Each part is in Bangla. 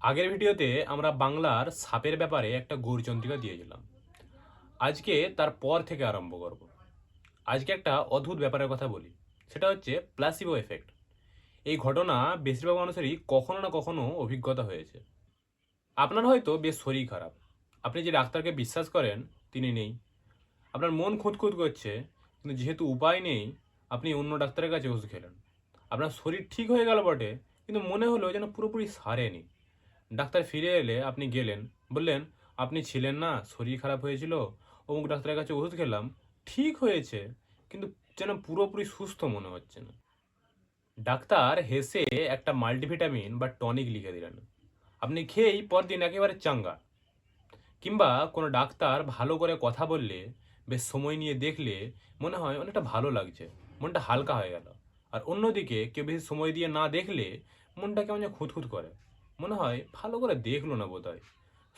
আগের ভিডিওতে আমরা বাংলার সাপের ব্যাপারে একটা গৌরচন্দ্রিকা দিয়েছিলাম। আজকে তার পর থেকে আরম্ভ করব। আজকে একটা অদ্ভুত ব্যাপারের কথা বলি, সেটা হচ্ছে প্লাসিবো এফেক্ট। এই ঘটনা বেশিরভাগ মানুষেরই কখনো না কখনো অভিজ্ঞতা হয়েছে। আপনার হয়তো বেশ শরীর খারাপ, আপনি যে ডাক্তারকে বিশ্বাস করেন তিনি নেই, আপনার মন খুঁতখুত করছে, কিন্তু যেহেতু উপায় নেই আপনি অন্য ডাক্তারের কাছে ওষুধ খেলেন। আপনার শরীর ঠিক হয়ে গেল বটে, কিন্তু মনে হলো যেন পুরোপুরি সারেনি। ডাক্তার ফিরে এলে আপনি গেলেন, বললেন আপনি ছিলেন না, শরীর খারাপ হয়েছিল, অমুক ডাক্তারের কাছে ওষুধ খেলাম, ঠিক হয়েছে, কিন্তু যেন পুরোপুরি সুস্থ মনে হচ্ছে না। ডাক্তার হেসে একটা মাল্টিভিটামিন বা টনিক লিখে দিলেন, আপনি খেয়েই পরদিন একেবারে চাঙ্গা। কিংবা কোনো ডাক্তার ভালো করে কথা বললে, বেশ সময় নিয়ে দেখলে মনে হয় অনেকটা ভালো লাগছে, মনটা হালকা হয়ে গেল। আর অন্যদিকে কেউ বেশি সময় দিয়ে না দেখলে মনটা কেমন যেন খুঁতখুত করে, মনে হয় ভালো করে দেখলো না বোধ হয়,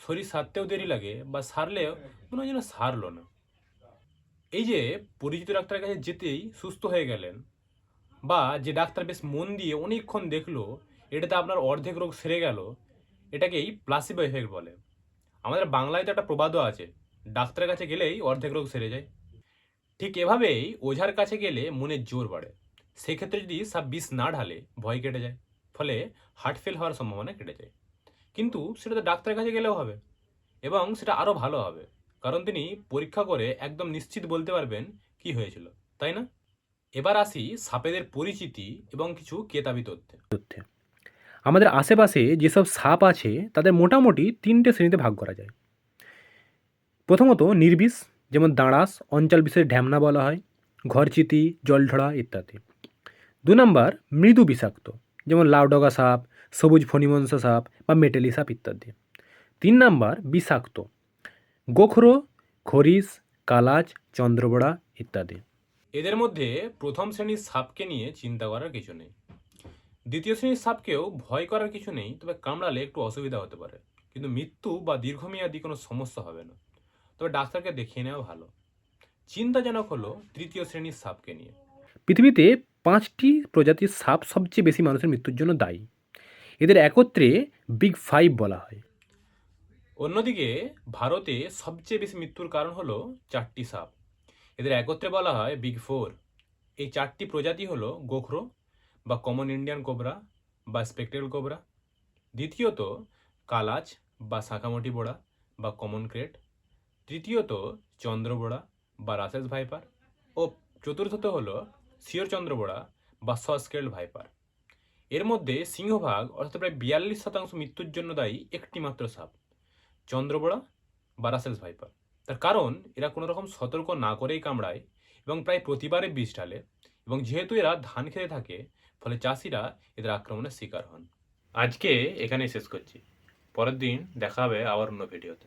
শরীর সারতেও দেরি লাগে, বা সারলেও মনে হয় যেন সারলো না। এই যে পরিচিত ডাক্তারের কাছে যেতেই সুস্থ হয়ে গেলেন, বা যে ডাক্তার বেশ মন দিয়ে অনেকক্ষণ দেখলো, এটাতে আপনার অর্ধেক রোগ সেরে গেল, এটাকেই প্লাসিবো এফেক্ট বলে। আমাদের বাংলায় তো একটা প্রবাদও আছে, ডাক্তারের কাছে গেলেই অর্ধেক রোগ সেরে যায়। ঠিক এভাবেই ওঝার কাছে গেলে মনের জোর বাড়ে, সেক্ষেত্রে যদি সাপ বিষ না ঢালে ভয় কেটে যায়, ফলে হার্ট ফেল হওয়ার সম্ভাবনা কেটে যায়। কিন্তু সেটা তো ডাক্তারের কাছে গেলেও হবে, এবং সেটা আরও ভালো হবে, কারণ তিনি পরীক্ষা করে একদম নিশ্চিত বলতে পারবেন কি হয়েছিল, তাই না? এবার আসি সাপেদের পরিচিতি এবং কিছু কেতাবি তথ্যে। আমাদের আশেপাশে যেসব সাপ আছে তাদের মোটামুটি 3টে শ্রেণীতে ভাগ করা যায়। প্রথমত নির্বিষ, যেমন দাঁড়াস, অঞ্চল বিশেষ ঢ্যামনা বলা হয়, ঘরচিতি, জলঢড়া ইত্যাদি। 2 নম্বর মৃদু বিষাক্ত, যেমন লাউডগা সাপ, সবুজ ফণিমনসা সাপ বা মেটেলি সাপ ইত্যাদি। 3 নম্বর বিষাক্ত, গোখরো, খরিস, কালাজ, চন্দ্রবড়া ইত্যাদি। এদের মধ্যে প্রথম শ্রেণীর সাপকে নিয়ে চিন্তা করার কিছু নেই, দ্বিতীয় শ্রেণীর সাপকেও ভয় করার কিছু নেই, তবে কামড়ালে একটু অসুবিধা হতে পারে, কিন্তু মৃত্যু বা দীর্ঘমেয়াদী কোনো সমস্যা হবে না, তবে ডাক্তারকে দেখিয়ে নেওয়া ভালো। চিন্তাজনক হলো তৃতীয় শ্রেণীর সাপকে নিয়ে। পৃথিবীতে 5টি প্রজাতির সাপ সবচেয়ে বেশি মানুষের মৃত্যুর জন্য দায়ী। এদের একত্রে বিগ 5 বলা হয়। অন্যদিকে ভারতে সবচেয়ে বেশি মৃত্যুর কারণ হলো 4টি সাপ, এদের একত্রে বলা হয় বিগ 4। এই 4টি প্রজাতি হলো গোখরো বা কমন ইন্ডিয়ান কোবরা বা স্পেকটেল কোবরা, দ্বিতীয়ত কালাচ বা শাঁখামোটি বোড়া বা কমন ক্রেট, তৃতীয়ত চন্দ্রবোড়া বা রাসেস ভাইপার, ও চতুর্থত হলো শিয়রচন্দ্রবোড়া বা সস্কেল ভাইপার। এর মধ্যে সিংহভাগ অর্থাৎ প্রায় 42% মৃত্যুর জন্য দায়ী একটি মাত্র সাপ, চন্দ্রবোড়া বা রাসেলস ভাইপার। তার কারণ এরা কোনো রকম সতর্ক না করেই কামড়ায় এবং প্রায় প্রতিবারে বিষ ঢালে, এবং যেহেতু এরা ধান খেতে থাকে, ফলে চাষিরা এদের আক্রমণের শিকার হন। আজকে এখানেই শেষ করছি, পরের দিন দেখা হবে আবার অন্য ভিডিওতে।